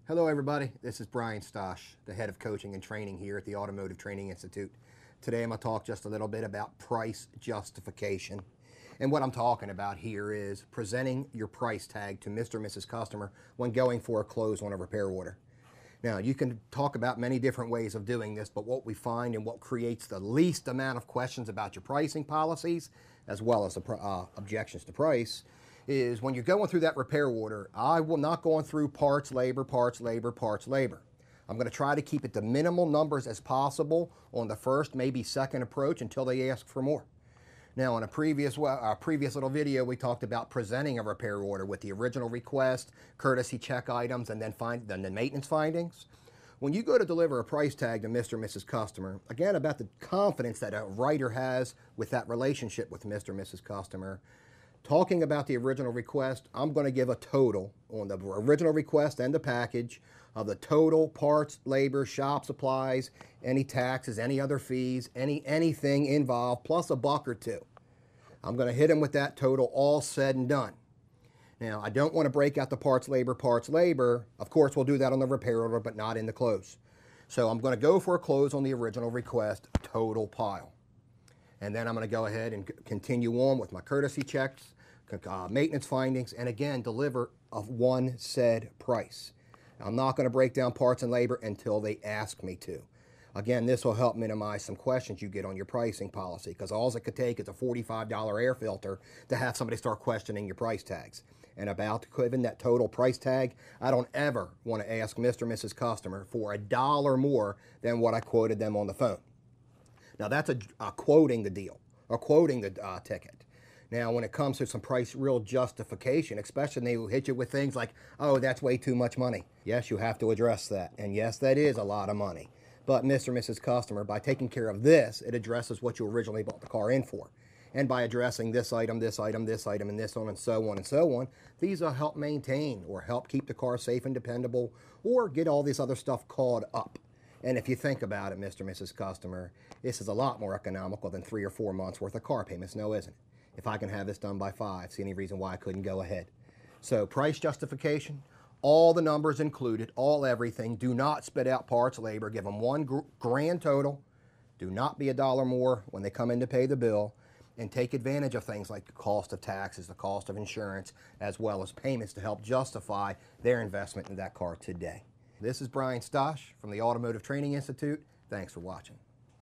Hello everybody, this is Brian Stosh, the head of coaching and training here at the Automotive Training Institute. Today I'm going to talk just a little bit about price justification. And what I'm talking about here is presenting your price tag to Mr. or Mrs. Customer when going for a close on a repair order. Now you can talk about many different ways of doing this, but what we find and what creates the least amount of questions about your pricing policies, as well as the objections to price, is when you're going through that repair order, I will not go through parts, labor, parts, labor, parts, labor. I'm going to try to keep it to minimal numbers as possible on the first, maybe second approach until they ask for more. Now, in a previous little video, we talked about presenting a repair order with the original request, courtesy check items, and then the maintenance findings. When you go to deliver a price tag to Mr. or Mrs. Customer, again, about the confidence that a writer has with that relationship with Mr. or Mrs. Customer, talking about the original request, I'm going to give a total on the original request and the package of the total parts, labor, shop supplies, any taxes, any other fees, anything involved, plus a buck or two. I'm going to hit them with that total, all said and done. Now, I don't want to break out the parts, labor, parts, labor. Of course, we'll do that on the repair order, but not in the close. So I'm going to go for a close on the original request, total pile. And then I'm going to go ahead and continue on with my courtesy checks, maintenance findings, and again, deliver of one said price. I'm not going to break down parts and labor until they ask me to. Again, this will help minimize some questions you get on your pricing policy, because all it could take is a $45 air filter to have somebody start questioning your price tags. And about giving that total price tag, I don't ever want to ask Mr. or Mrs. Customer for $1 more than what I quoted them on the phone. Now that's a quoting the deal, or quoting the ticket. Now when it comes to some price real justification, especially they will hit you with things like, oh, that's way too much money. Yes, you have to address that. And yes, that is a lot of money. But Mr. or Mrs. Customer, by taking care of this, it addresses what you originally bought the car in for. And by addressing this item, this item, this item, and this one, and so on and so on, these will help maintain or help keep the car safe and dependable, or get all this other stuff caught up. And if you think about it, Mr. or Mrs. Customer, this is a lot more economical than 3 or 4 months worth of car payments, no, isn't it? If I can have this done by 5, see any reason why I couldn't go ahead. So price justification, all the numbers included, all everything. Do not spit out parts, labor. Give them one grand total. Do not be $1 more when they come in to pay the bill. And take advantage of things like the cost of taxes, the cost of insurance, as well as payments to help justify their investment in that car today. This is Brian Stosh from the Automotive Training Institute. Thanks for watching.